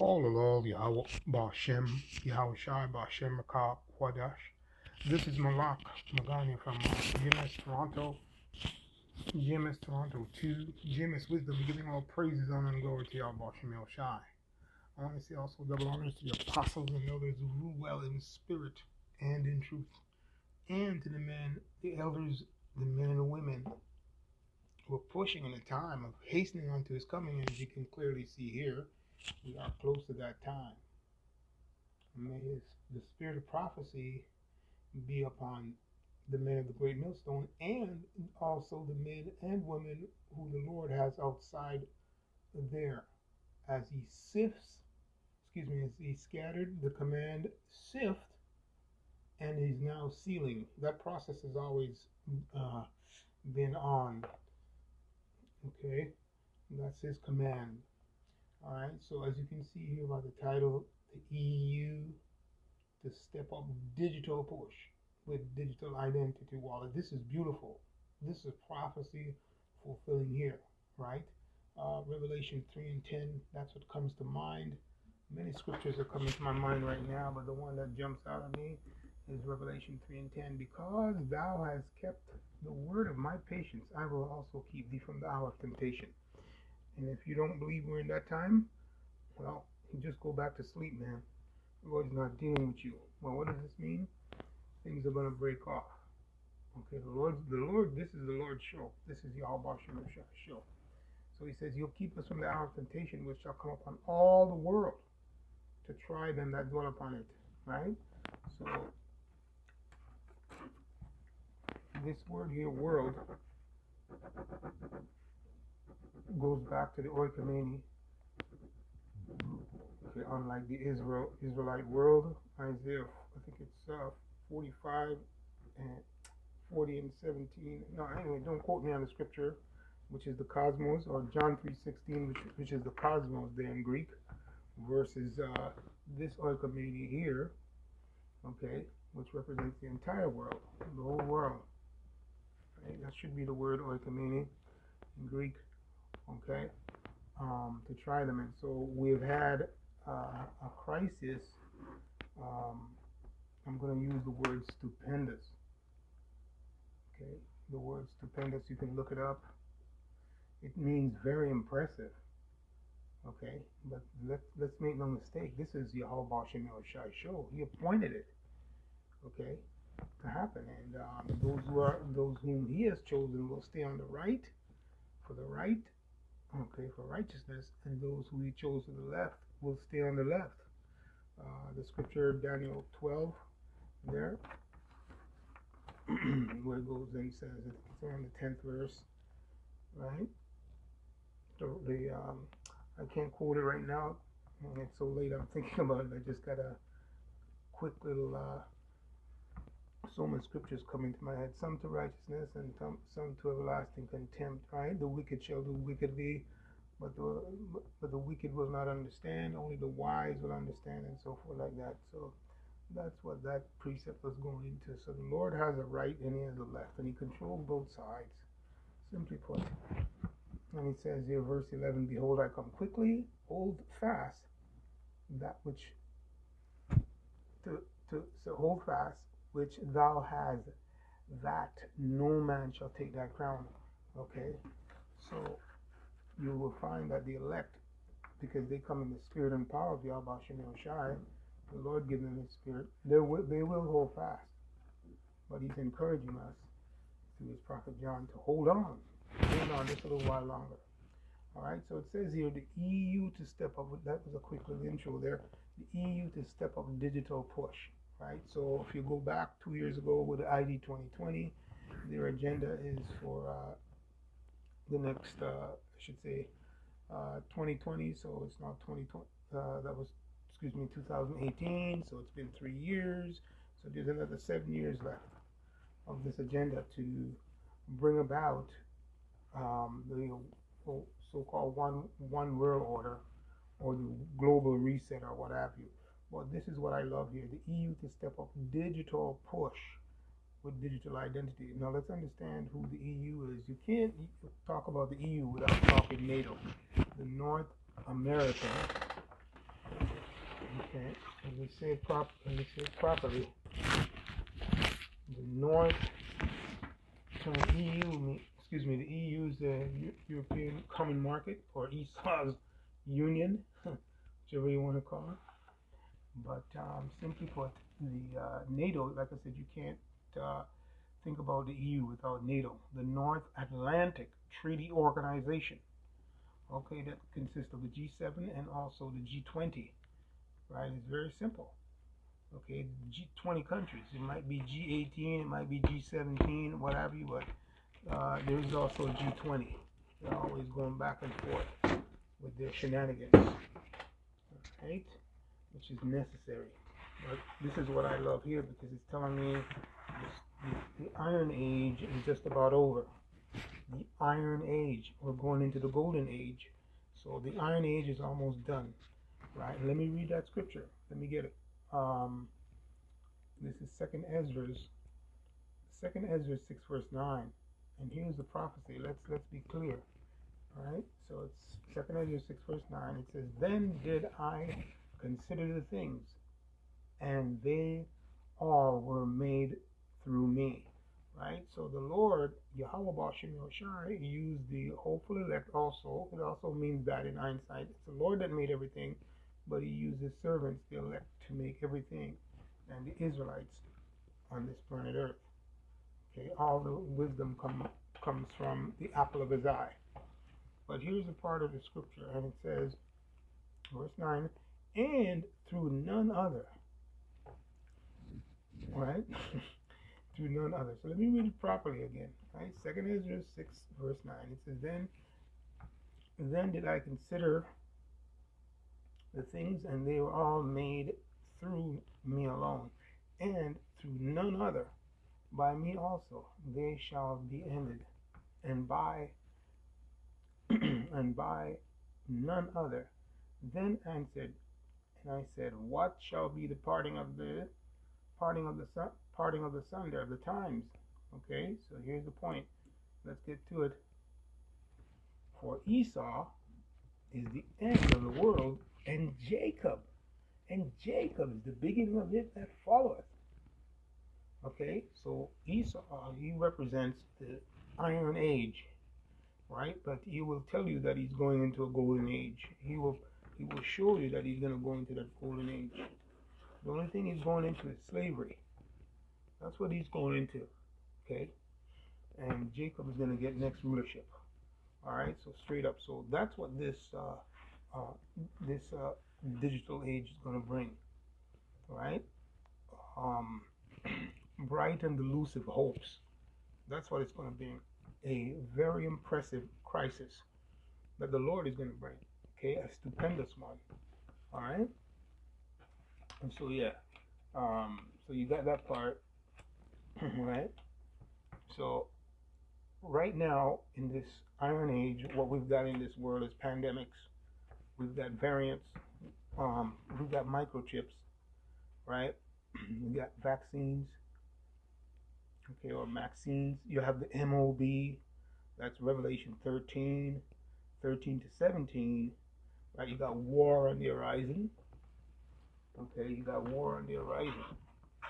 Call Alol Yahweh Bashem, Yahweh Shai Bashem Makab Wadash. This is Malak Magani from GMS Toronto. GMS Toronto 2. GMS Wisdom, giving all praises, honor, and glory to Yahweh Bashem El Shai. I want to say also double honors to the apostles and elders who rule well in spirit and in truth, and to the men, the elders, the men and the women who are pushing in a time of hastening unto his coming. And as you can clearly see here, we are close to that time. May the spirit of prophecy be upon the men of the great millstone, and also the men and women who the Lord has outside there, as he as he scattered the command sift, and he's now sealing. That process has always been on. Okay, that's his command. All right, so as you can see here by the title, the EU to step up digital push with digital identity wallet. This is beautiful. This is prophecy fulfilling here, right? Revelation 3 and 10, that's what comes to mind. Many scriptures are coming to my mind right now, but the one that jumps out at me is Revelation 3 and 10. Because thou hast kept the word of my patience, I will also keep thee from the hour of temptation. And if you don't believe we're in that time, well, you just go back to sleep, man. The Lord's not dealing with you. Well, what does this mean? Things are going to break off. Okay, the Lord, this is the Lord's show. This is Yahweh Shem show. So he says, he'll keep us from the hour of temptation, which shall come upon all the world to try them that dwell upon it. Right? So, this word here, world, goes back to the oikoumene. Okay, unlike the Israelite world, Isaiah, I think it's 45 and 40 and 17. No, anyway, don't quote me on the scripture, which is the cosmos, or John 3:16, which is the cosmos there in Greek, versus this oikoumene here, okay, which represents the entire world, the whole world. Right? That should be the word oikoumene in Greek, okay, to try them. And so we've had a crisis. I'm going to use the word stupendous. Okay, the word stupendous, you can look it up. It means very impressive. Okay, but let's make no mistake. This is Yahweh Bashem El Shai show. He appointed it. Okay, to happen, and those whom He has chosen will stay on the right for the right. Okay, for righteousness, and those who He chose to the left will stay on the left. The scripture, Daniel 12, there, where it goes and says, it's around the 10th verse, right? So I can't quote it right now, and it's so late I'm thinking about it. I just got a quick little, so many scriptures come into my head, some to righteousness and some to everlasting contempt, right? The wicked shall do wickedly, but the wicked will not understand, only the wise will understand, and so forth like that. So that's what that precept was going into. So the Lord has a right and He has a left, and He controls both sides, simply put. And He says here, verse 11, behold, I come quickly, hold fast that which, so hold fast, which thou hast, that no man shall take thy crown. Okay, so you will find that the elect, because they come in the spirit and power of Yahweh Shem El Shai, the Lord gives them His spirit, they will hold fast. But He's encouraging us through His prophet John to hold on just a little while longer. All right, so it says here, the EU to step up, that was a quick little intro there, the EU to step up digital push. Right, so if you go back 2 years ago with the ID 2020, their agenda is for the next, 2020. So it's not 2020. That was, 2018. So it's been 3 years. So there's another 7 years left of this agenda to bring about the so-called one world order, or the global reset, or what have you. Well, this is what I love here. The EU to step up digital push with digital identity. Now, let's understand who the EU is. You can't talk about the EU without talking NATO. The North American Okay, let me say it properly. The North, the EU is the European Common Market, or Esau's Union, whichever you want to call it. But simply put, the NATO, like I said, you can't think about the EU without NATO, the North Atlantic Treaty Organization. Okay, that consists of the G7 and also the G20. Right, it's very simple. Okay, G20 countries. It might be G18, it might be G17, what have you, but there's also G20. They're always going back and forth with their shenanigans, right? Which is necessary. But this is what I love here, because it's telling me the Iron Age is just about over. The Iron Age. We're going into the Golden Age. So the Iron Age is almost done. Right? Let me read that scripture. Let me get it. This is Second Ezra 6 verse 9. And here's the prophecy. Let's be clear. Alright? So it's Second Ezra 6 verse 9. It says, "Then did I consider the things, and they all were made through me." Right? So the Lord, Yahweh Bashem Yoshai, used the hopeful elect also. It also means that in hindsight. It's the Lord that made everything, but he used his servants, the elect, to make everything, and the Israelites on this planet Earth. Okay, all the wisdom comes from the apple of his eye. But here's a part of the scripture, and it says, verse 9, "And through none other." Right? Through none other. So let me read it properly again. Right? 2 Ezra 6 verse 9. It says, Then did I consider the things, and they were all made through me alone, and through none other. By me also they shall be ended, and by and by none other. Then answered, and I said, What shall be the parting of the sunder of the times? Okay, so here's the point. Let's get to it. For Esau is the end of the world, and Jacob is the beginning of it that followeth. Okay, so Esau, he represents the Iron Age, right? But he will tell you that he's going into a golden age. He will show you that he's going to go into that golden age. The only thing he's going into is slavery. That's what he's going into. Okay, and Jacob is going to get next rulership. All right, so straight up. So that's what this digital age is going to bring. All right, bright and elusive hopes. That's what it's going to bring. A very impressive crisis that the Lord is going to bring. Okay, a stupendous one. All right, and so yeah, so you got that part, right? So right now in this Iron Age, what we've got in this world is pandemics. We've got variants. We've got microchips, right? We got vaccines, okay, or vaccines. You have the MOB, that's Revelation 13 to 17, right? You got war on the horizon. Okay, you got war on the horizon.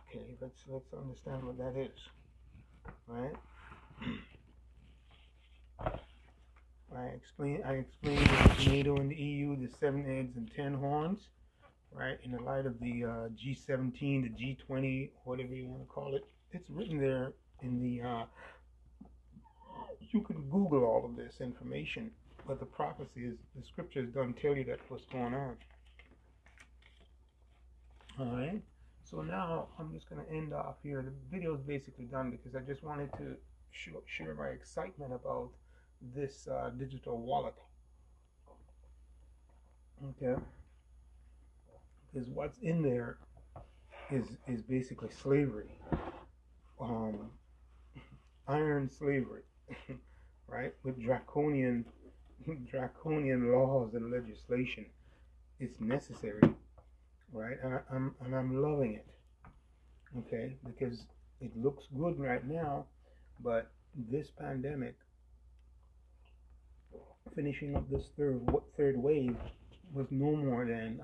Okay, let's understand what that is, right? I explained NATO and the EU, the 7 heads and 10 horns, right? In the light of the G17, the G20, whatever you want to call it. It's written there in the, you can Google all of this information, but the prophecy is, the scriptures don't tell you that's what's going on. All right, so now I'm just going to end off here. The video is basically done because I just wanted to share my excitement about this digital wallet. Okay, because what's in there is basically slavery, iron slavery, right? With draconian laws and legislation. It's necessary, right? And I'm loving it. Okay, because it looks good right now, but this pandemic, finishing up this third wave, was no more than